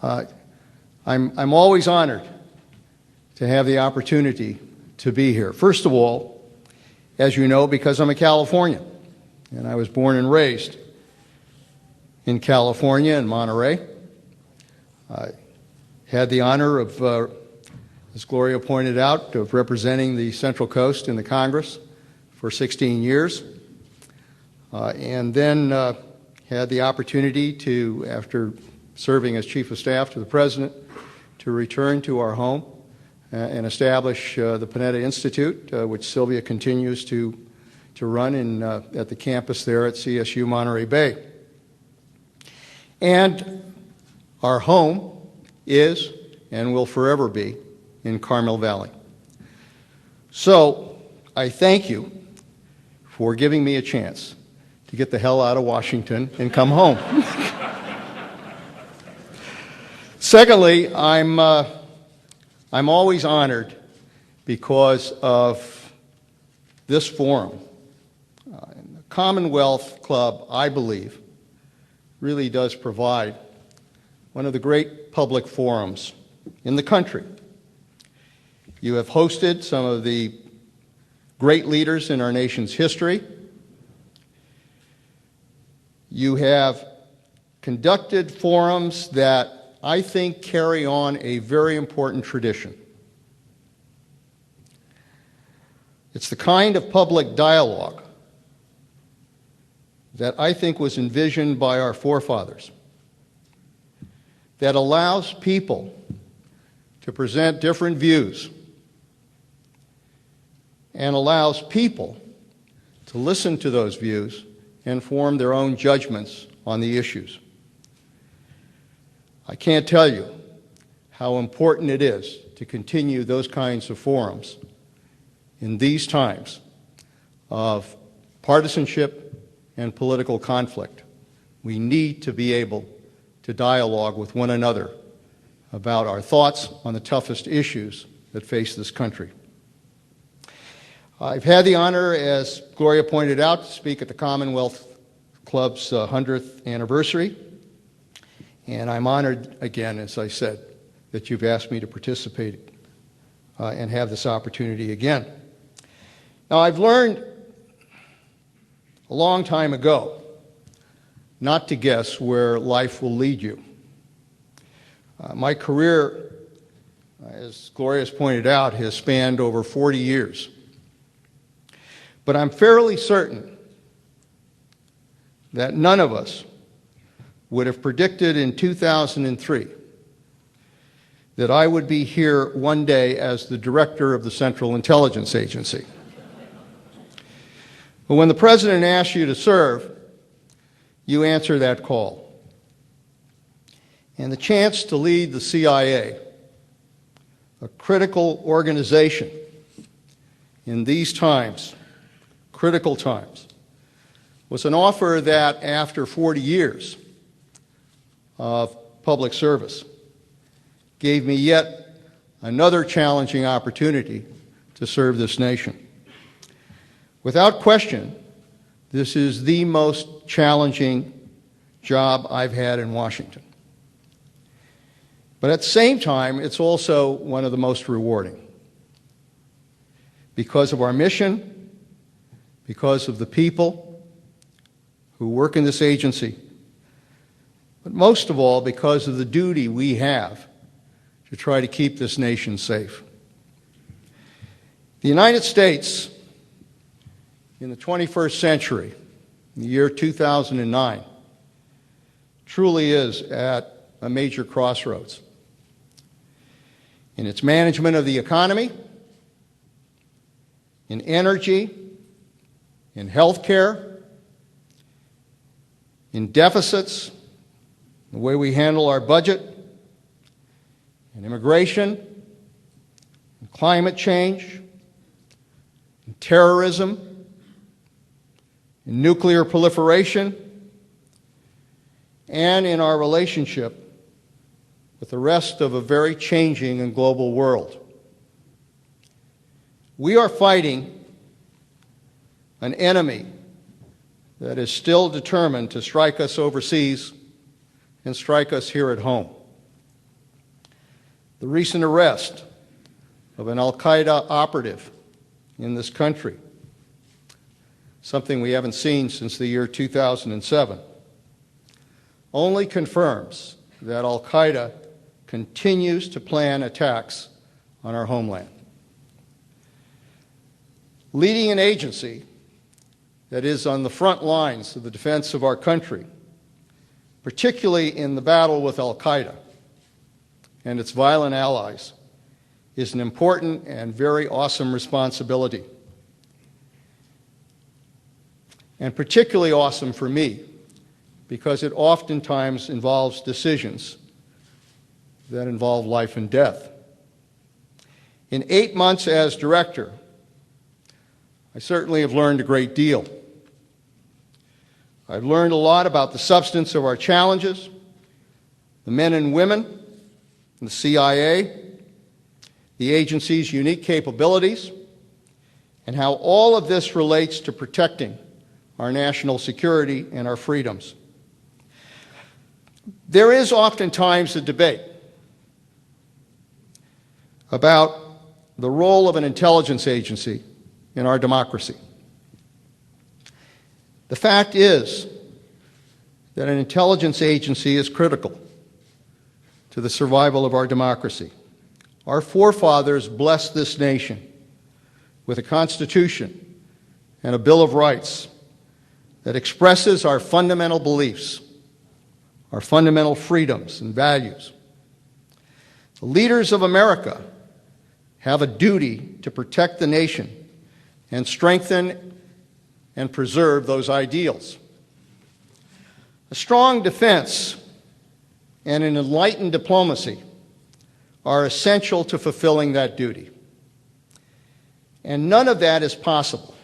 I'm always honored to have the opportunity to be here. First of all, as you know, because I'm a Californian, and I was born and raised in California, in Monterey. I had the honor of, as Gloria pointed out, of representing the Central Coast in the Congress for 16 years, and then had the opportunity to, after serving as Chief of Staff to the President, to return to our home and establish the Panetta Institute, which Sylvia continues to run at the campus there at CSU Monterey Bay. And our home is and will forever be in Carmel Valley. So I thank you for giving me a chance to get the hell out of Washington and come home. Secondly, I'm always honored because of this forum. The Commonwealth Club, I believe, really does provide one of the great public forums in the country. You have hosted some of the great leaders in our nation's history. You have conducted forums that I think carry on a very important tradition. It's the kind of public dialogue that I think was envisioned by our forefathers, that allows people to present different views and allows people to listen to those views and form their own judgments on the issues. I can't tell you how important it is to continue those kinds of forums in these times of partisanship and political conflict. We need to be able to dialogue with one another about our thoughts on the toughest issues that face this country. I've had the honor, as Gloria pointed out, to speak at the Commonwealth Club's 100th anniversary, and I'm honored again, as I said, that you've asked me to participate and have this opportunity again. Now, I've learned a long time ago not to guess where life will lead you. My career, as Gloria's pointed out, has spanned over 40 years. But I'm fairly certain that none of us would have predicted in 2003 that I would be here one day as the director of the Central Intelligence Agency. But when the President asks you to serve, you answer that call. And the chance to lead the CIA, a critical organization in these times, critical times, was an offer that after 40 years of public service gave me yet another challenging opportunity to serve this nation. Without question, this is the most challenging job I've had in Washington. But at the same time, it's also one of the most rewarding because of our mission, because of the people who work in this agency, but most of all because of the duty we have to try to keep this nation safe. The United States in the 21st century, in the year 2009, truly is at a major crossroads in its management of the economy, in energy, in healthcare, in deficits, the way we handle our budget, in immigration, in climate change, in terrorism, in nuclear proliferation, and in our relationship with the rest of a very changing and global world. We are fighting an enemy that is still determined to strike us overseas and strike us here at home. the recent arrest of an al-Qaeda operative in this country, something we haven't seen since the year 2007, only confirms that al-Qaeda continues to plan attacks on our homeland. Leading an agency that is on the front lines of the defense of our country, particularly in the battle with al-Qaeda and its violent allies, is an important and very awesome responsibility. And particularly awesome for me, because it oftentimes involves decisions that involve life and death. In 8 months as director, I certainly have learned a great deal. I've learned a lot about the substance of our challenges, the men and women in the CIA, the agency's unique capabilities, and how all of this relates to protecting our national security and our freedoms. There is oftentimes a debate about the role of an intelligence agency in our democracy. The fact is that an intelligence agency is critical to the survival of our democracy. Our forefathers blessed this nation with a Constitution and a Bill of Rights that expresses our fundamental beliefs, our fundamental freedoms and values. The leaders of America have a duty to protect the nation and strengthen and preserve those ideals. A strong defense and an enlightened diplomacy are essential to fulfilling that duty. And none of that is possible.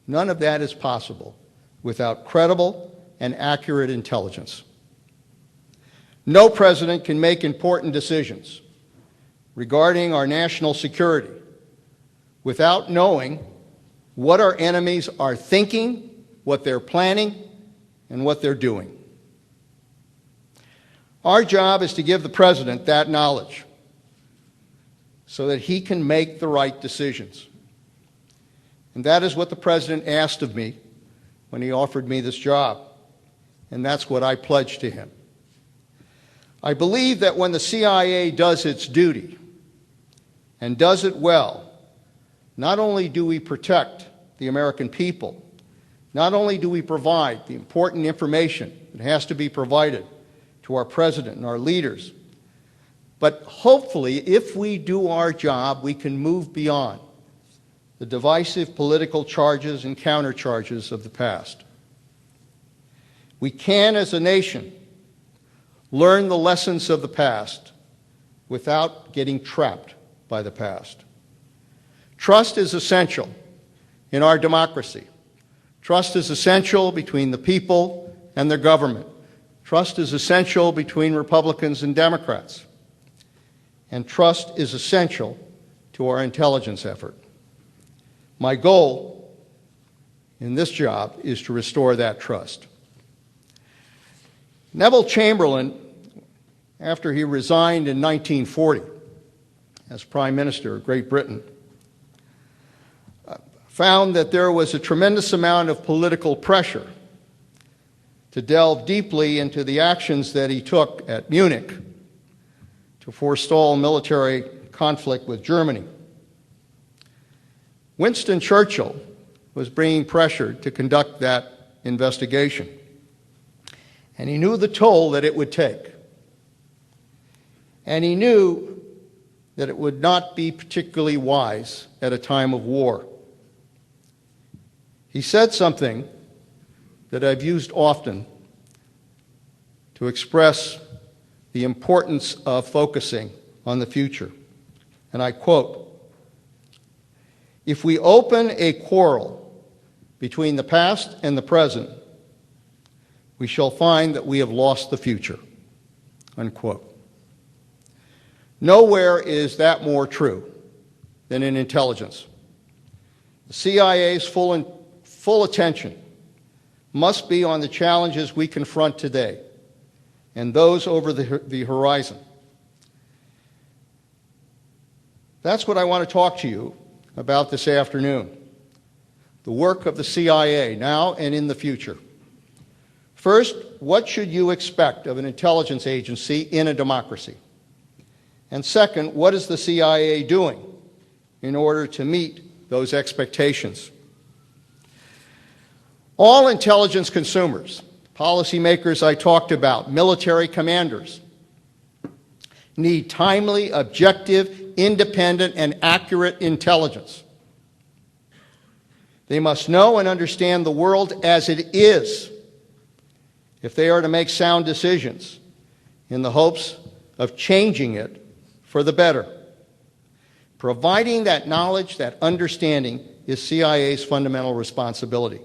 None of that is possible without credible and accurate intelligence. No president can make important decisions regarding our national security without knowing what our enemies are thinking, what they're planning, and what they're doing. Our job is to give the president that knowledge so that he can make the right decisions. And that is what the president asked of me when he offered me this job, and that's what I pledged to him. I believe that when the CIA does its duty and does it well, not only do we protect the American people, not only do we provide the important information that has to be provided to our president and our leaders, but hopefully, if we do our job, we can move beyond the divisive political charges and countercharges of the past. We can, as a nation, learn the lessons of the past without getting trapped by the past. Trust is essential in our democracy. Trust is essential between the people and their government. Trust is essential between Republicans and Democrats. And trust is essential to our intelligence effort. My goal in this job is to restore that trust. Neville Chamberlain, after he resigned in 1940 as Prime Minister of Great Britain, found that there was a tremendous amount of political pressure to delve deeply into the actions that he took at Munich to forestall military conflict with Germany. Winston Churchill was being pressured to conduct that investigation, and he knew the toll that it would take. And he knew that it would not be particularly wise at a time of war. He said something that I've used often to express the importance of focusing on the future. And I quote, "If we open a quarrel between the past and the present, we shall find that we have lost the future." Unquote. Nowhere is that more true than in intelligence. The CIA's full attention must be on the challenges we confront today and those over the horizon. That's what I want to talk to you about this afternoon. The work of the CIA now and in the future. First, what should you expect of an intelligence agency in a democracy? And second, what is the CIA doing in order to meet those expectations? All intelligence consumers, policymakers I talked about, military commanders, need timely, objective, independent, and accurate intelligence. They must know and understand the world as it is if they are to make sound decisions in the hopes of changing it for the better. Providing that knowledge, that understanding, is CIA's fundamental responsibility.